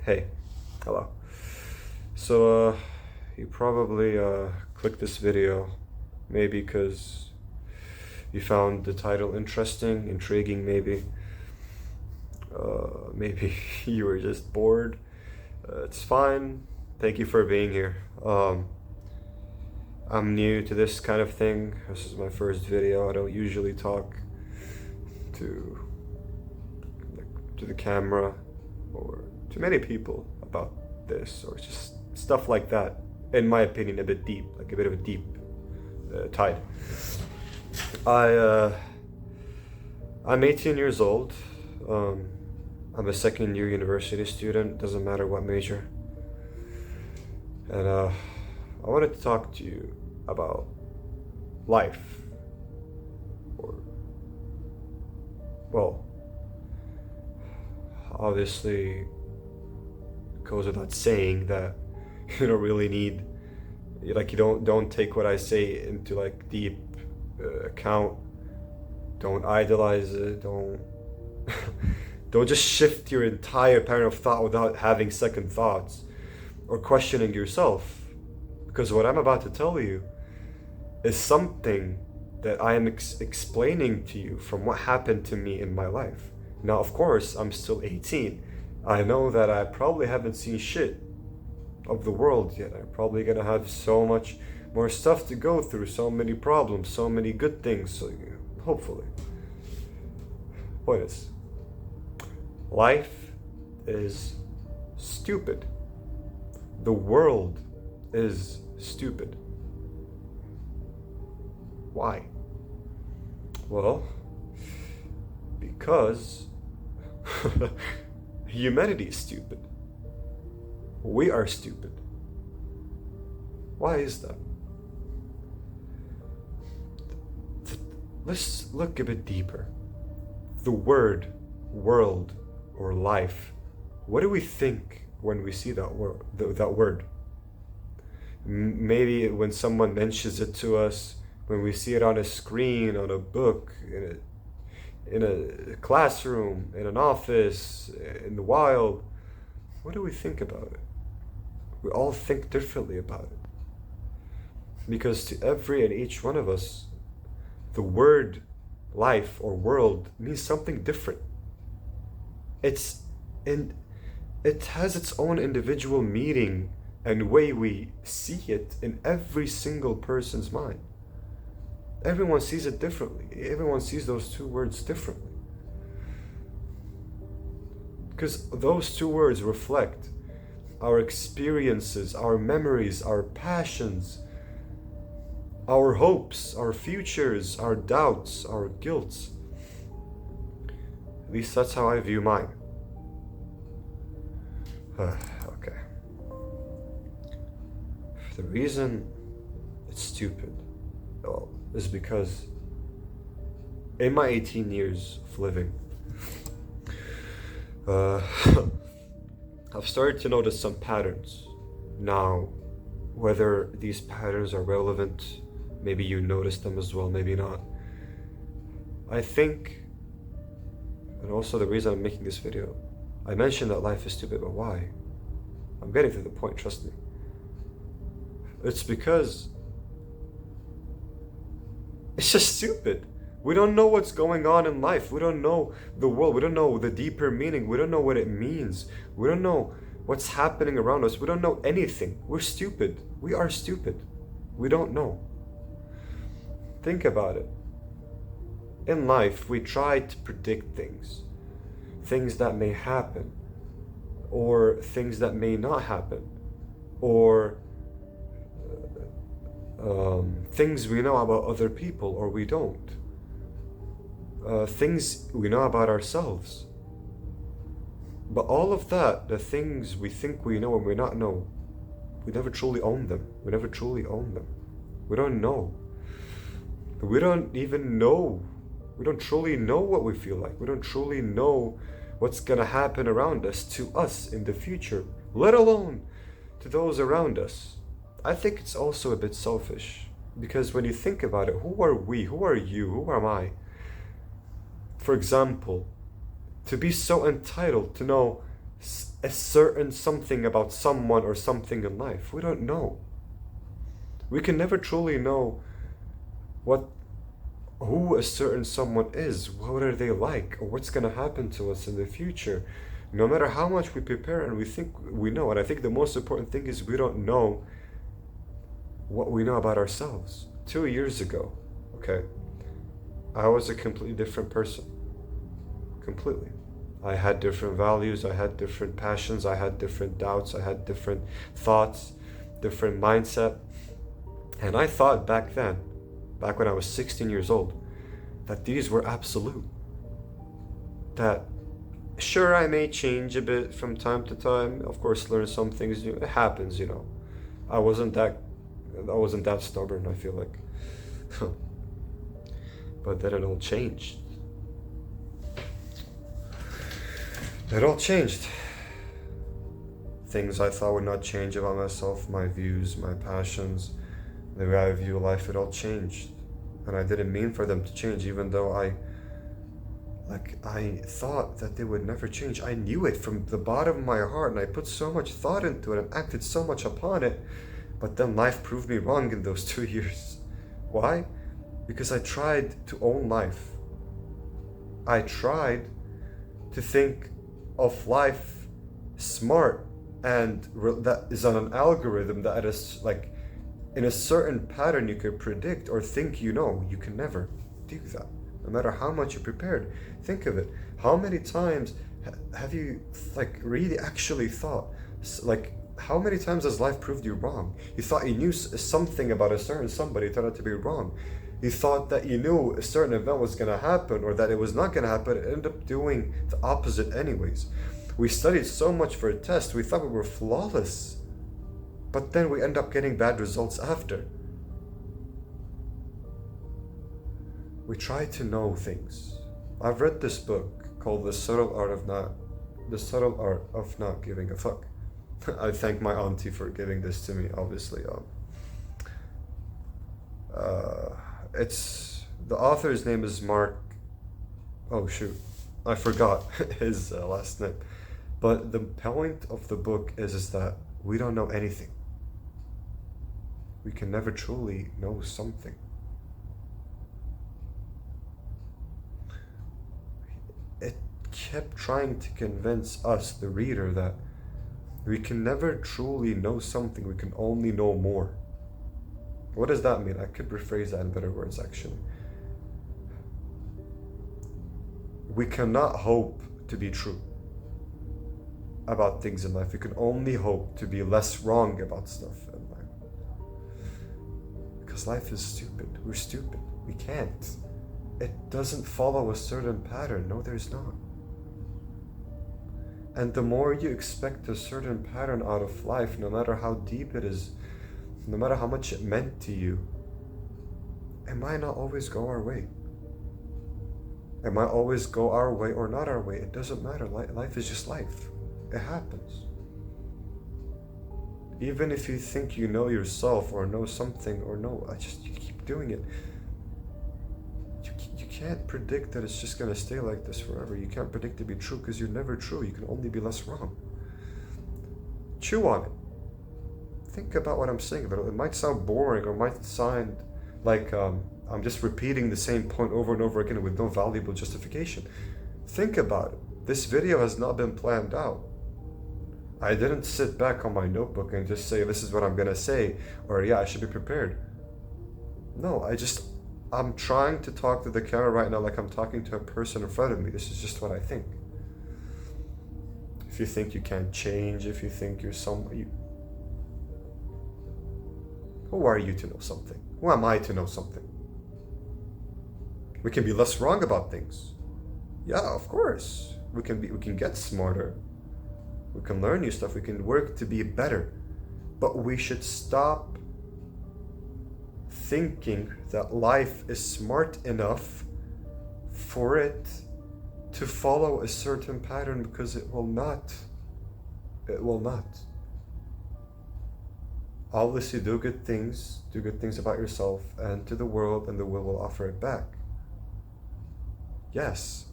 Hey, hello. So, you probably clicked this video maybe because you found the title interesting, intriguing, maybe. Maybe you were just bored. It's fine. Thank you for being here. I'm new to this kind of thing. This is my first video. I don't usually talk to to the camera or to many people about this or just stuff like that. In my opinion, a bit deep, like a bit of a deep tide. I'm 18 years old. I'm a second year university student. Doesn't matter what major. And I wanted to talk to you about life. Or, well, obviously, it goes without saying that you don't really need, like, you don't take what I say into like deep account. Don't idolize it. Don't don't just shift your entire pattern of thought without having second thoughts or questioning yourself. Because what I'm about to tell you is something that I am explaining to you from what happened to me in my life. Now, of course, I'm still 18. I know that I probably haven't seen shit of the world yet. I'm probably gonna have so much more stuff to go through, so many problems, so many good things, so hopefully. Point is, life is stupid. The world is stupid. Why? Well, because humanity is stupid. We are stupid. Why is that? Let's look a bit deeper. The word world or life, what do we think when we see that word? Maybe when someone mentions it to us, when we see it on a screen, on a book, in a classroom, in an office, in the wild, what do we think about it? We all think differently about it. Because to every and each one of us, the word life or world means something different. It has its own individual meaning and way we see it in every single person's mind. Everyone sees it differently. Everyone sees those two words differently. Because those two words reflect our experiences, our memories, our passions, our hopes, our futures, our doubts, our guilts. At least that's how I view mine. Okay. The reason it's stupid, well, is because in my 18 years of living, I've started to notice some patterns. Now, whether these patterns are relevant, maybe you noticed them as well, maybe not. I think, and also the reason I'm making this video, I mentioned that life is stupid, but why? I'm getting to the point, trust me. It's because it's just stupid. We don't know what's going on in life. We don't know the world. We don't know the deeper meaning. We don't know what it means. We don't know what's happening around us. We don't know anything. We're stupid. We are stupid. We don't know. Think about it. In life, we try to predict things that may happen, or things that may not happen, or things we know about other people or we don't. Things we know about ourselves. But all of that, the things we think we know and we not know, we never truly own them. We never truly own them. We don't know. We don't even know. We don't truly know what we feel like. We don't truly know what's gonna happen around us, to us in the future, let alone to those around us. I think it's also a bit selfish, because when you think about it, who are we? Who are you? Who am I? For example, to be so entitled to know a certain something about someone or something in life. We don't know. We can never truly know who a certain someone is, what are they like, or what's going to happen to us in the future. No matter how much we prepare and we think we know. And I think the most important thing is we don't know what we know about ourselves. 2 years ago, okay, I was a completely different person. Completely. I had different values, I had different passions, I had different doubts, I had different thoughts, different mindset. And I thought back then, back when I was 16 years old, that these were absolute. That sure, I may change a bit from time to time, of course learn some things new. It happens, you know. I wasn't that stubborn, I feel like. But then it all changed. It all changed. Things I thought would not change about myself, my views, my passions, the way I view life, it all changed. And I didn't mean for them to change, even though I thought that they would never change. I knew it from the bottom of my heart, and I put so much thought into it and acted so much upon it. But then life proved me wrong in those 2 years. Why? Because I tried to own life. I tried to think of life smart, and that is on an algorithm that is like in a certain pattern you could predict or think you know. You can never do that, no matter how much you prepared. Think of it. How many times have you like really actually thought, like how many times has life proved you wrong? You thought you knew something about a certain somebody, turned out to be wrong. You thought that you knew a certain event was going to happen or that it was not going to happen. It ended up doing the opposite anyways. We studied so much for a test. We thought we were flawless. But then we end up getting bad results after. We try to know things. I've read this book called The Subtle Art of Not Giving a Fuck. I thank my auntie for giving this to me, obviously. It's the author's name is Mark. Oh shoot, I forgot his last name. But the point of the book is that we don't know anything. We can never truly know something. It kept trying to convince us, the reader, that we can never truly know something. We can only know more. What does that mean? I could rephrase that in better words, actually. We cannot hope to be true about things in life. We can only hope to be less wrong about stuff in life. Because life is stupid. We're stupid. We can't. It doesn't follow a certain pattern. No, there's not. And the more you expect a certain pattern out of life, no matter how deep it is, no matter how much it meant to you, it might not always go our way. It might always go our way or not our way. It doesn't matter. Life is just life. It happens. Even if you think you know yourself or know something or you keep doing it. You can't predict that it's just going to stay like this forever. You can't predict to be true because you're never true. You can only be less wrong. Chew on it. Think about what I'm saying about it. It might sound boring or might sound like I'm just repeating the same point over and over again with no valuable justification. Think about it. This video has not been planned out. I didn't sit back on my notebook and just say, this is what I'm going to say, or yeah, I should be prepared. No, I'm trying to talk to the camera right now like I'm talking to a person in front of me. This is just what I think. If you think you can't change, if you think you're who are you to know something? Who am I to know something? We can be less wrong about things. Yeah, of course. We can get smarter. We can learn new stuff. We can work to be better. But we should stop thinking that life is smart enough for it to follow a certain pattern, because it will not. It will not. Obviously, do good things about yourself and to the world, and the world will offer it back. Yes,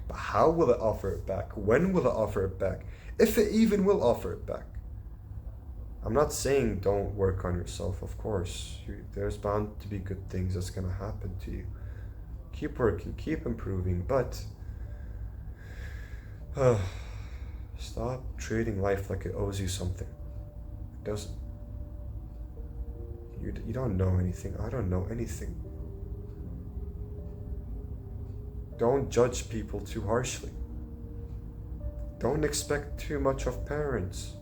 but how will it offer it back? When will it offer it back? if it even will offer it back. I'm not saying don't work on yourself, of course. There's bound to be good things that's going to happen to you. Keep working, keep improving, but stop treating life like it owes you something. It doesn't. You don't know anything. I don't know anything. Don't judge people too harshly. Don't expect too much of parents.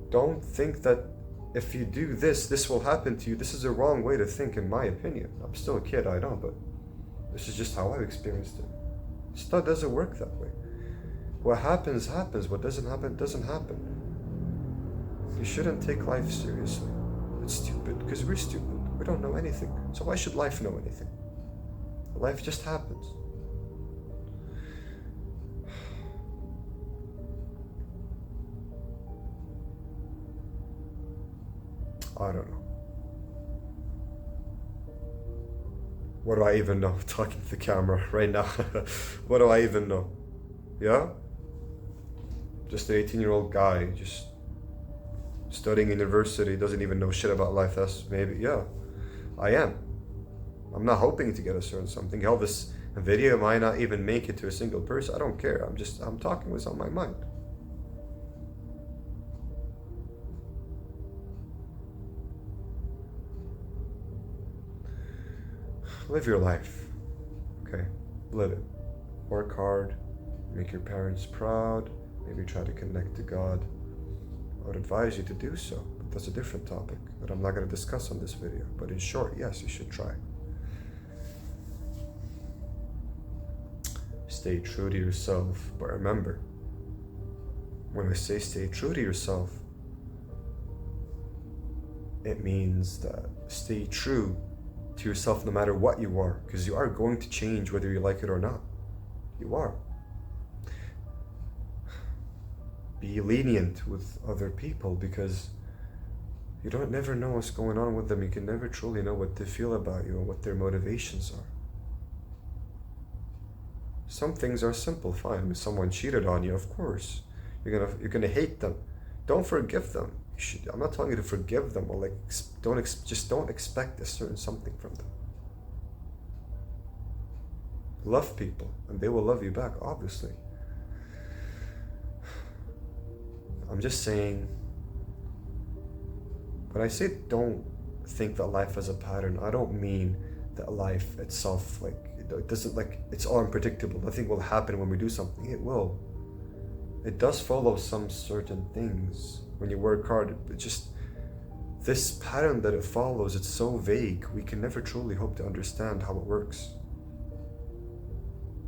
Don't think that if you do this, this will happen to you. This is a wrong way to think, in my opinion. I'm still a kid, I know, but this is just how I've experienced it. Stuff doesn't work that way. What happens, happens. What doesn't happen, doesn't happen. You shouldn't take life seriously. It's stupid, because we're stupid. We don't know anything. So why should life know anything? Life just happens. I don't know. What do I even know? Talking to the camera right now. What do I even know? Yeah? Just an 18-year-old guy, just studying university, doesn't even know shit about life. That's maybe, yeah, I am. I'm not hoping to get a certain something. Hell, this video might not even make it to a single person. I don't care. I'm talking what's on my mind. Live your life, okay? Live it. Work hard, make your parents proud, maybe try to connect to God. I would advise you to do so, but that's a different topic that I'm not going to discuss on this video. But in short, yes, you should try. Stay true to yourself, but remember, when I say stay true to yourself, it means that stay true to yourself no matter what you are, because you are going to change whether you like it or not. You are. Be lenient with other people, because you don't never know what's going on with them. You can never truly know what they feel about you and what their motivations are. Some things are simple, fine. If someone cheated on you, of course, you're gonna hate them. Don't forgive them. I'm not telling you to forgive them, or just don't expect a certain something from them. Love people, and they will love you back, obviously. I'm just saying, when I say don't think that life has a pattern, I don't mean that life itself, it doesn't, it's all unpredictable. Nothing will happen when we do something. It will. It does follow some certain things. When you work hard, it just, this pattern that it follows, it's so vague. We can never truly hope to understand how it works.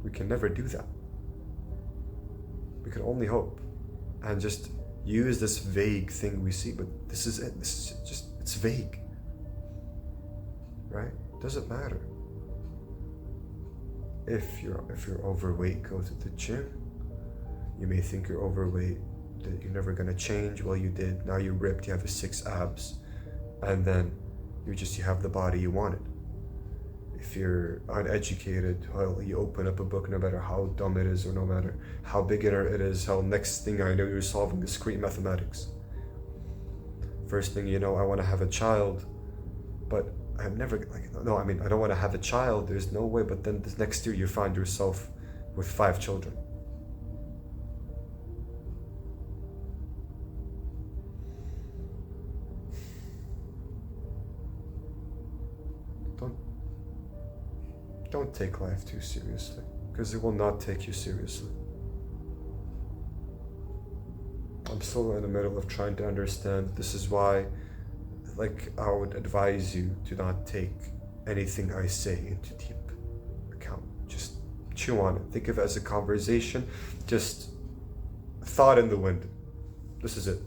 We can never do that. We can only hope and just use this vague thing we see, but this is it. This is just, it's vague, right? It doesn't matter. If you're overweight, go to the gym. You may think you're overweight, that you're never gonna change. Well, you did. Now you're ripped, you have 6 abs, and then you have the body you wanted. If you're uneducated, well, you open up a book, no matter how dumb it is or no matter how beginner it is, how next thing I know you're solving discrete mathematics. First thing you know, I want to have a child, but I'm never, I don't want to have a child, there's no way, but then the next year you find yourself with 5 children. Don't take life too seriously, because it will not take you seriously. I'm still in the middle of trying to understand. This is why, I would advise you to not take anything I say into deep account. Just chew on it. Think of it as a conversation, just thought in the wind. This is it.